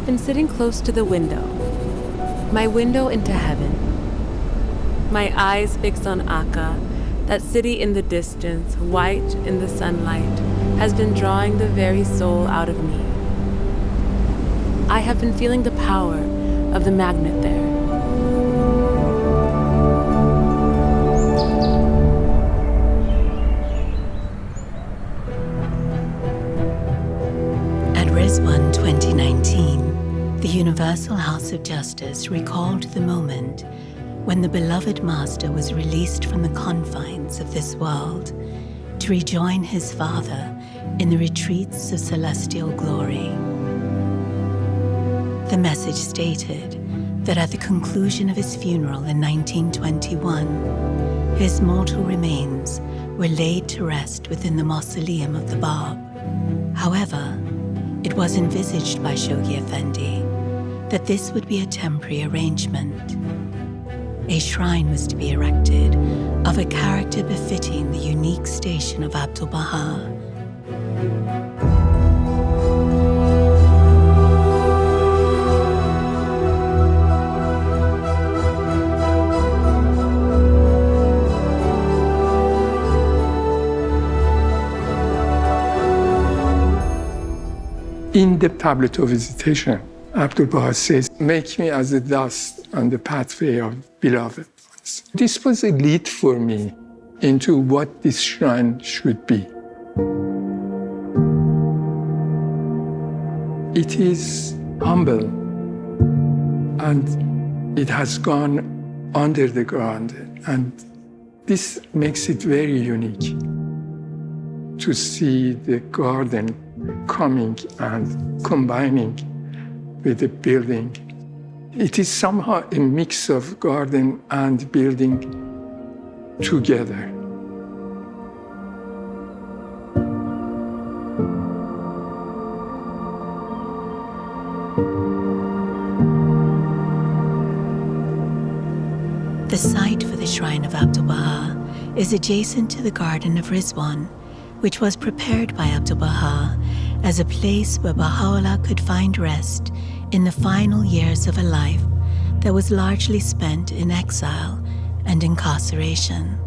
I've been sitting close to the window, my window into heaven. My eyes fixed on Akka, that city in the distance, white in the sunlight, has been drawing the very soul out of me. I have been feeling the power of the magnet there. At Rizwan 2019, the Universal House of Justice recalled the moment when the beloved master was released from the confines of this world to rejoin his father in the retreats of celestial glory. The message stated that at the conclusion of his funeral in 1921, his mortal remains were laid to rest within the mausoleum of the Bab. However, it was envisaged by Shoghi Effendi that this would be a temporary arrangement. A shrine was to be erected of a character befitting the unique station of Abdul-Baha. In the tablet of visitation, Abdul-Baha says, "Make me as the dust on the pathway of beloved ones." This was a lead for me into what this shrine should be. It is humble, and it has gone under the ground, and this makes it very unique to see the garden coming and combining with the building. It is somehow a mix of garden and building together. The site for the shrine of Abdul-Baha is adjacent to the Garden of Rizwan, which was prepared by Abdul-Baha as a place where Baha'u'llah could find rest in the final years of a life that was largely spent in exile and incarceration.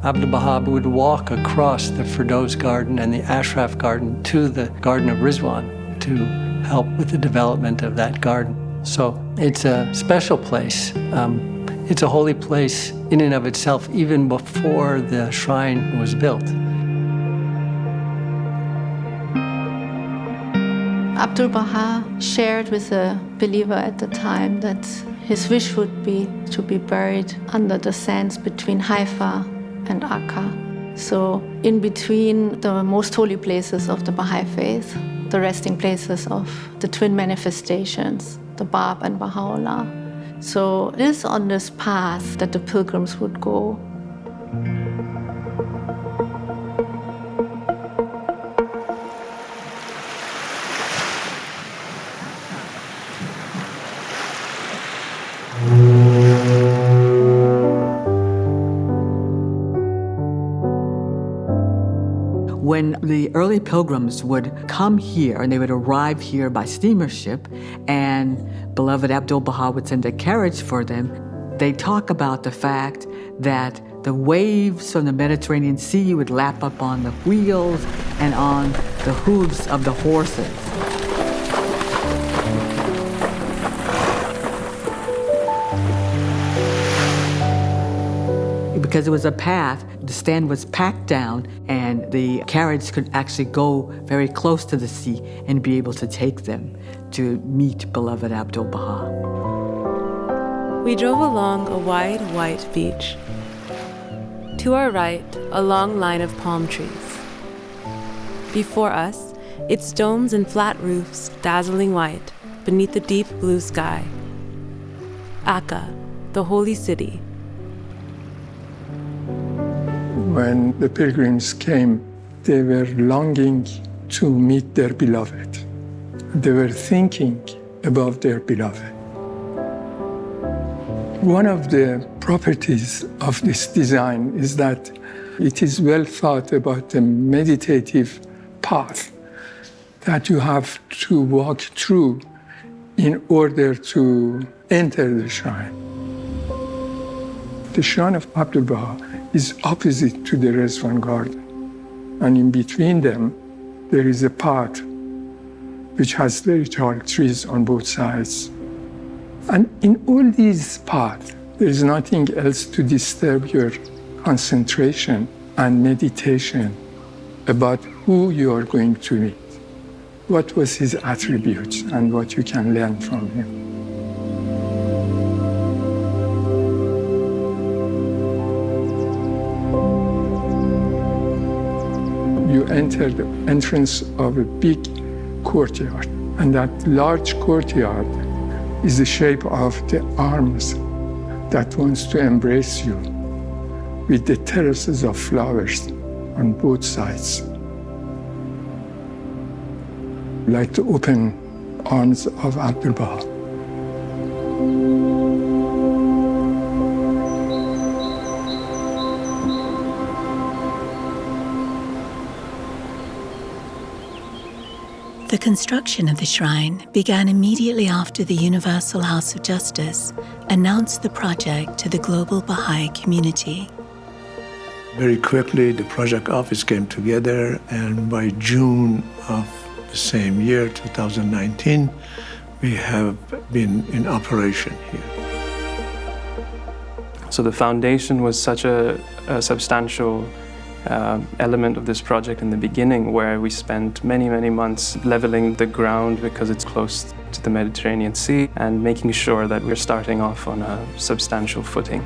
Abdul-Baha would walk across the Firdaus Garden and the Ashraf Garden to the Garden of Rizwan to help with the development of that garden. So it's a special place. It's a holy place in and of itself, even before the shrine was built. Abdul-Baha shared with a believer at the time that his wish would be to be buried under the sands between Haifa and Akka. So in between the most holy places of the Baha'i faith, the resting places of the twin manifestations, the Bab and Baha'u'llah. So it is on this path that the pilgrims would go. When the early pilgrims would come here, and they would arrive here by steamer ship, and beloved Abdul-Baha would send a carriage for them, they talk about the fact that the waves from the Mediterranean Sea would lap up on the wheels and on the hooves of the horses. Because it was a path, the stand was packed down, and the carriage could actually go very close to the sea and be able to take them to meet beloved Abdul-Baha. We drove along a wide, white beach. To our right, a long line of palm trees. Before us, its domes and flat roofs dazzling white beneath the deep blue sky. Akka, the holy city. When the pilgrims came, they were longing to meet their beloved. They were thinking about their beloved. One of the properties of this design is that it is well thought about the meditative path that you have to walk through in order to enter the shrine. The shrine of Abdul-Baha is opposite to the Rizwan garden. And in between them, there is a path which has very tall trees on both sides. And in all these paths, there is nothing else to disturb your concentration and meditation about who you are going to meet, what was his attributes, and what you can learn from him. You enter the entrance of a big courtyard, and that large courtyard is the shape of the arms that wants to embrace you, with the terraces of flowers on both sides, like the open arms of Abdul-Baha. The construction of the shrine began immediately after the Universal House of Justice announced the project to the global Baha'i community. Very quickly, the project office came together, and by June of the same year, 2019, we have been in operation here. So the foundation was such a substantial element of this project in the beginning, where we spent many, many months leveling the ground because it's close to the Mediterranean Sea and making sure that we're starting off on a substantial footing.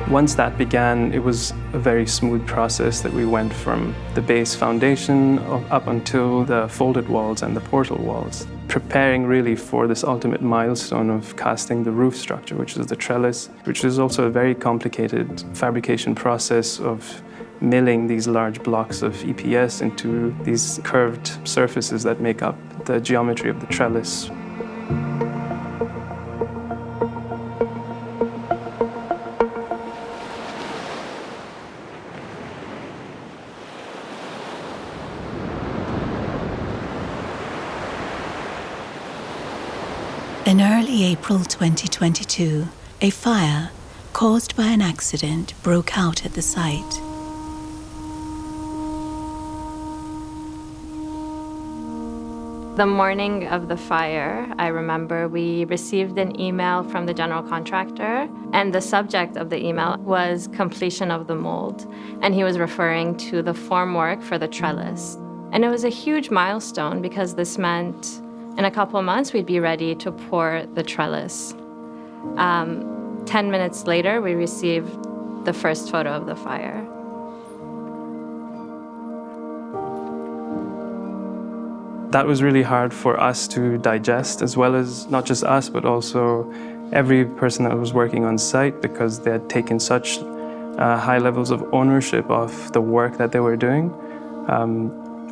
Once that began, it was a very smooth process that we went from the base foundation up until the folded walls and the portal walls, preparing really for this ultimate milestone of casting the roof structure, which is the trellis, which is also a very complicated fabrication process of milling these large blocks of EPS into these curved surfaces that make up the geometry of the trellis. In early April 2022, a fire caused by an accident broke out at the site. The morning of the fire, I remember we received an email from the general contractor, and the subject of the email was completion of the mold, and he was referring to the formwork for the trellis. And it was a huge milestone because this meant in a couple of months, we'd be ready to pour the trellis. 10 minutes later, we received the first photo of the fire. That was really hard for us to digest, as well as not just us, but also every person that was working on site, because they had taken such high levels of ownership of the work that they were doing.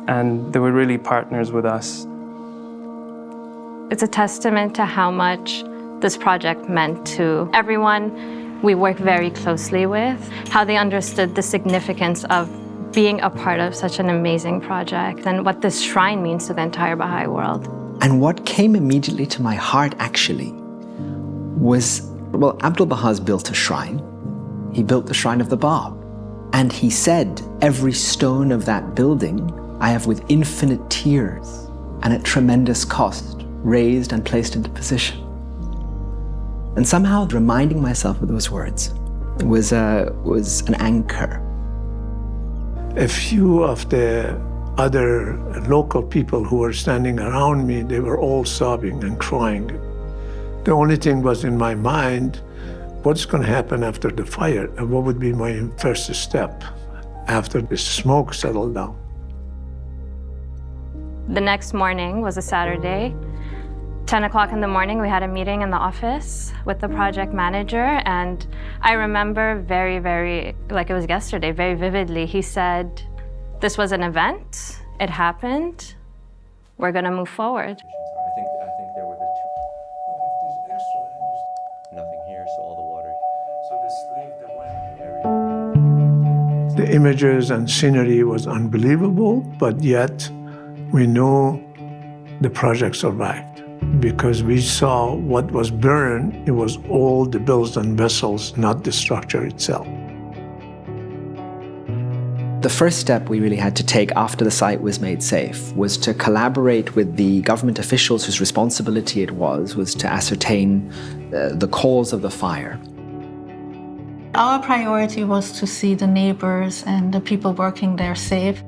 And they were really partners with us. It's a testament to how much this project meant to everyone we work very closely with, how they understood the significance of being a part of such an amazing project and what this shrine means to the entire Baha'i world. And what came immediately to my heart, actually, was, well, Abdul-Baha's built a shrine. He built the shrine of the Bab. And he said, every stone of that building I have with infinite tears and at tremendous cost raised and placed into position. And somehow reminding myself of those words was an anchor. A few of the other local people who were standing around me, they were all sobbing and crying. The only thing was in my mind, what's going to happen after the fire? And what would be my first step after the smoke settled down? The next morning was a Saturday. 10 o'clock in the morning, we had a meeting in the office with the project manager, and I remember very, like it was yesterday, very vividly, he said, this was an event, it happened, we're gonna move forward. I think there were the two. But if there's extra, Nothing here, so all the water. So this leave the wind area. the The images and scenery was unbelievable, but yet we know the project survived because we saw what was burned. It was all the bills and vessels, not the structure itself. The first step we really had to take after the site was made safe was to collaborate with the government officials whose responsibility it was to ascertain the cause of the fire. Our priority was to see the neighbors and the people working there safe.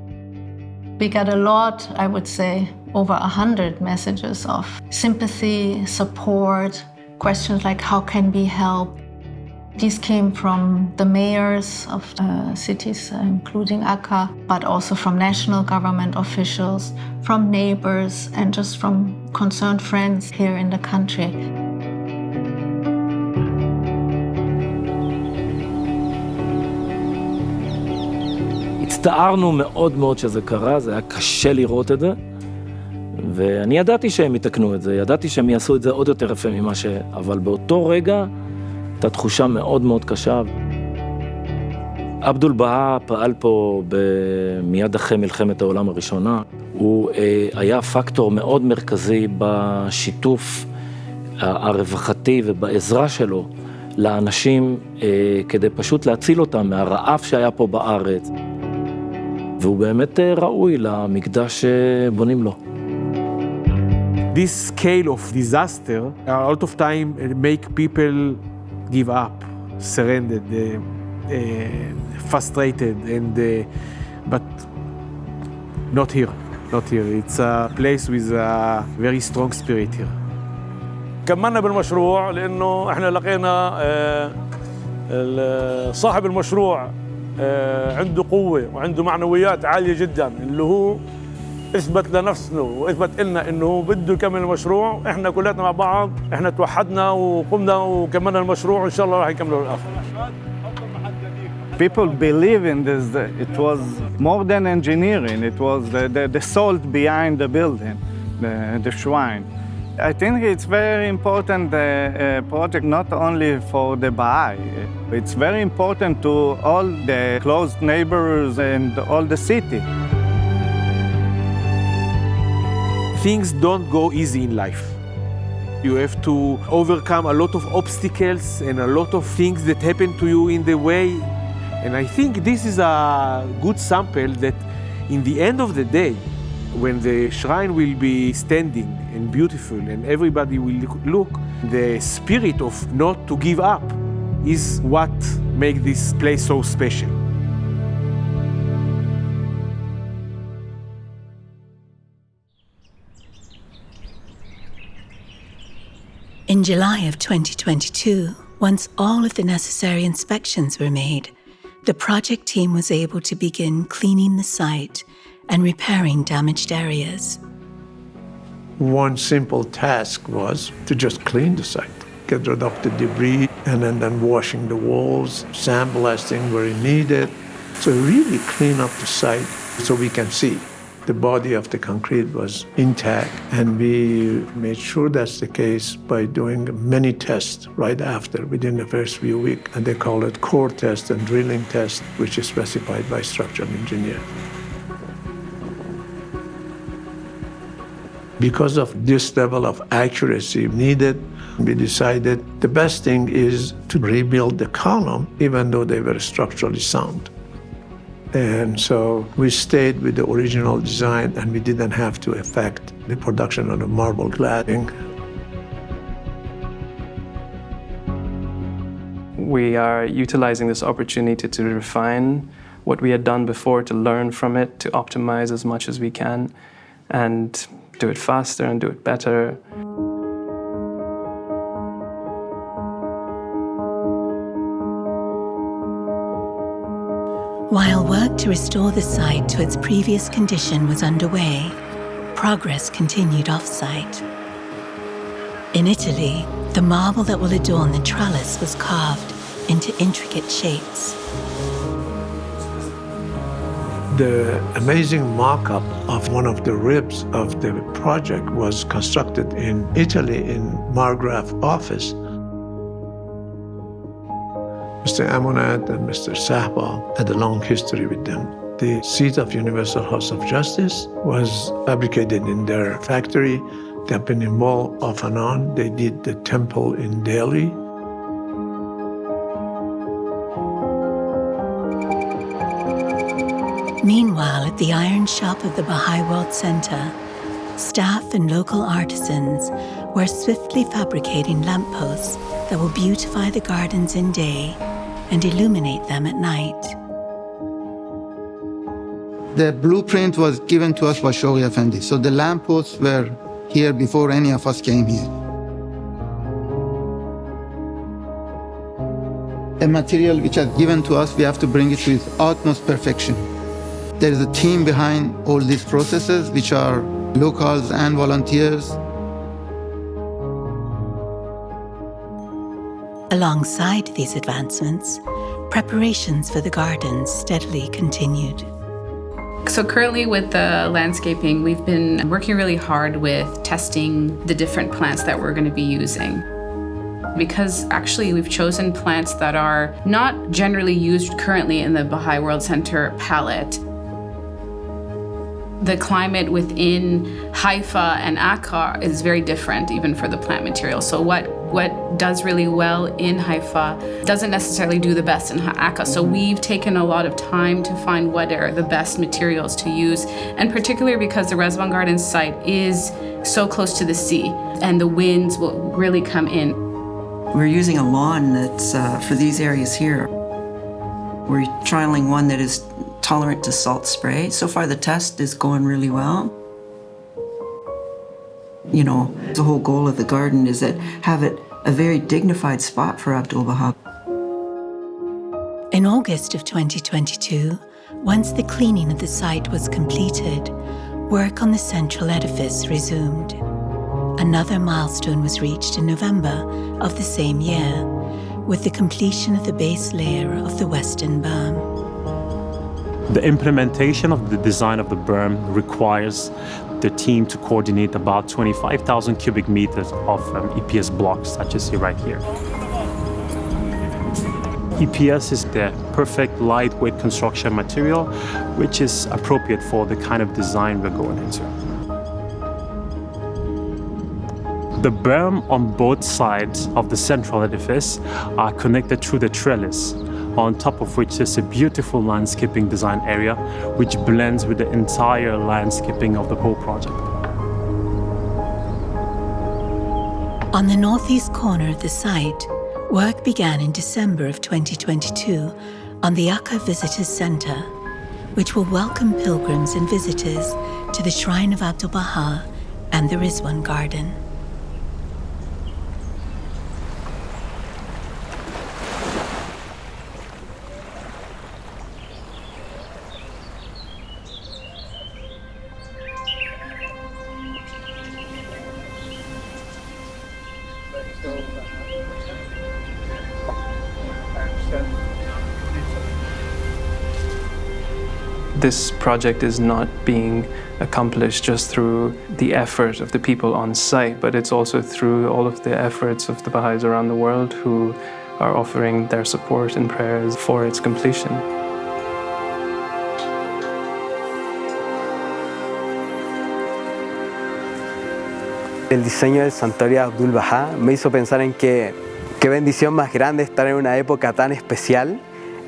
We got a lot, I would say, over 100 messages of sympathy, support, questions like how can we help. These came from the mayors of cities, including Akka, but also from national government officials, from neighbors, and just from concerned friends here in the country. הצטערנו מאוד מאוד שזה קרה, זה היה קשה לראות את זה, ואני ידעתי שהם יתקנו את זה, ידעתי שהם יעשו את זה עוד יותר יפה ממה אבל באותו רגע הייתה תחושה מאוד מאוד קשה. עבדול-בהא פעל פה מיד אחרי מלחמת העולם הראשונה. הוא היה פקטור מאוד מרכזי בשיתוף הרווחתי ובעזרה שלו לאנשים כדי פשוט להציל אותם מהרעב שהיה פה בארץ. והוא באמת ראוי למקדש שבונים לו. This scale of disaster, a lot of time make people give up, surrendered, frustrated, but not here, not here. It's a place with a very strong spirit here. كملنا بالمشروع لأنه إحنا لقينا صاحب المشروع عنده قوة وعنده معنويات عالية جدا اللي هو اثبت لنفسه واثبت لنا انه هو بده يكمل المشروع. احنا كلنا مع بعض احنا توحدنا وقمنا وكملنا المشروع وان شاء الله راح يكملوا للاخر. People believe in this. It was more than engineering. It was the soul behind the building, the shrine. I think it's very important project not only for the Bahá'í. It's very important to all the close neighbors and all the city. Things don't go easy in life. You have to overcome a lot of obstacles and a lot of things that happen to you in the way. And I think this is a good sample that in the end of the day, when the shrine will be standing and beautiful and everybody will look, the spirit of not to give up is what makes this place so special. In July of 2022, once all of the necessary inspections were made, the project team was able to begin cleaning the site and repairing damaged areas. One simple task was to just clean the site, get rid of the debris, and then washing the walls, sandblasting where needed. So really clean up the site so we can see. The body of the concrete was intact, and we made sure that's the case by doing many tests right after, within the first few weeks. And they call it core test and drilling test, which is specified by structural engineer. Because of this level of accuracy needed, we decided the best thing is to rebuild the column, even though they were structurally sound. And so we stayed with the original design, and we didn't have to affect the production of the marble cladding. We are utilizing this opportunity to refine what we had done before, to learn from it, to optimize as much as we can, and do it faster and do it better. While work to restore the site to its previous condition was underway, progress continued off-site. In Italy, the marble that will adorn the trellis was carved into intricate shapes. The amazing mock-up of one of the ribs of the project was constructed in Italy in Margraff's office. Mr. Amonat and Mr. Sahba had a long history with them. The seat of Universal House of Justice was fabricated in their factory, Temple Mall off and on. They did the temple in Delhi. Meanwhile, at the iron shop of the Baha'i World Center, staff and local artisans were swiftly fabricating lampposts that will beautify the gardens in day and illuminate them at night. The blueprint was given to us by Shoghi Effendi, so the lampposts were here before any of us came here. A material which is given to us, we have to bring it to its utmost perfection. There is a team behind all these processes, which are locals and volunteers. Alongside these advancements, preparations for the gardens steadily continued. So currently with the landscaping, we've been working really hard with testing the different plants that we're going to be using. Because actually we've chosen plants that are not generally used currently in the Baha'i World Center palette. The climate within Haifa and Akka is very different even for the plant material. So what does really well in Haifa doesn't necessarily do the best in Akka. So we've taken a lot of time to find what are the best materials to use, and particularly because the Rizwan Gardens site is so close to the sea and the winds will really come in. We're using a lawn that's for these areas here. We're trialing one that is tolerant to salt spray. So far the test is going really well. You know, the whole goal of the garden is that have it a very dignified spot for Abdul-Baha. In August of 2022, once the cleaning of the site was completed, work on the central edifice resumed. Another milestone was reached in November of the same year, with the completion of the base layer of the western berm. The implementation of the design of the berm requires the team to coordinate about 25,000 cubic meters of EPS blocks, such as see right here. EPS is the perfect lightweight construction material, which is appropriate for the kind of design we're going into. The berm on both sides of the central edifice are connected through the trellis, on top of which is a beautiful landscaping design area which blends with the entire landscaping of the whole project. On the northeast corner of the site, work began in December of 2022 on the Akka Visitors Center, which will welcome pilgrims and visitors to the shrine of Abdul-Baha and the Rizwan Garden. This project is not being accomplished just through the effort of the people on site, but it's also through all of the efforts of the Baha'is around the world who are offering their support and prayers for its completion. El diseño del santuario de Abdul-Bahá me hizo pensar en que qué bendición más grande estar en una época tan especial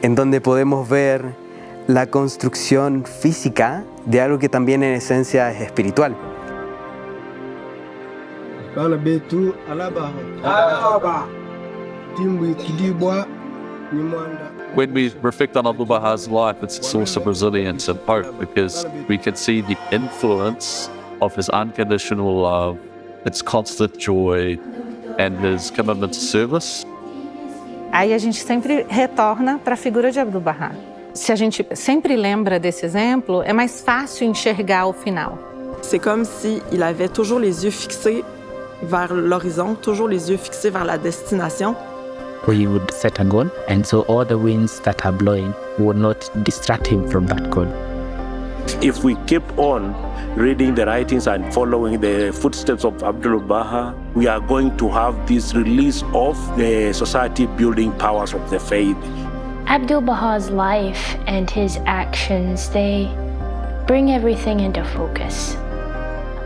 en donde podemos ver la construcción física de algo que también en esencia es espiritual. When we reflect on Abdul-Baha's life, it's a source of resilience and hope because we can see the influence of his unconditional love, its constant joy, and his commitment to service. Aí a gente sempre retorna para a figura de Abdul-Bahá. Se a gente sempre lembra desse exemplo, é mais fácil enxergar o final. C'est comme s'il avait toujours les yeux fixés vers l'horizon, toujours les yeux fixés vers la destination. We would set a goal, and so all the winds that are blowing would not distract him from that goal. If we keep on reading the writings and following the footsteps of Abdul-Baha, we are going to have this release of the society-building powers of the faith. Abdul-Baha's life and his actions, they bring everything into focus.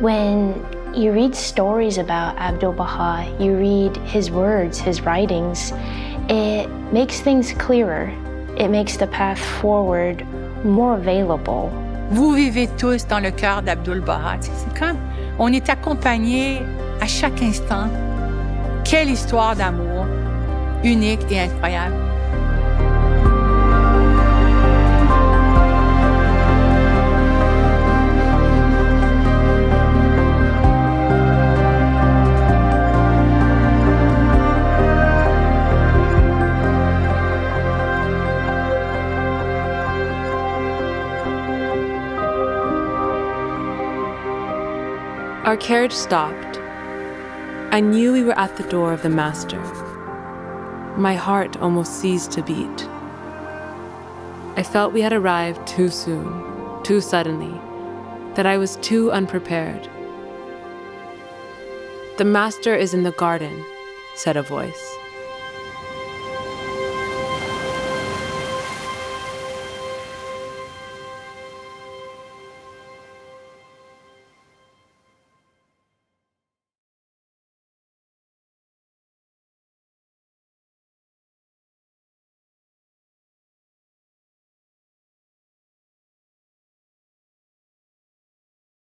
When you read stories about Abdul-Baha, you read his words, his writings, it makes things clearer. It makes the path forward more available. Vous vivez tous dans le cœur d'Abdul-Baha. C'est comme on est accompagné à chaque instant. Quelle histoire d'amour unique et incroyable. Our carriage stopped. I knew we were at the door of the Master. My heart almost ceased to beat. I felt we had arrived too soon, too suddenly, that I was too unprepared. "The Master is in the garden," said a voice.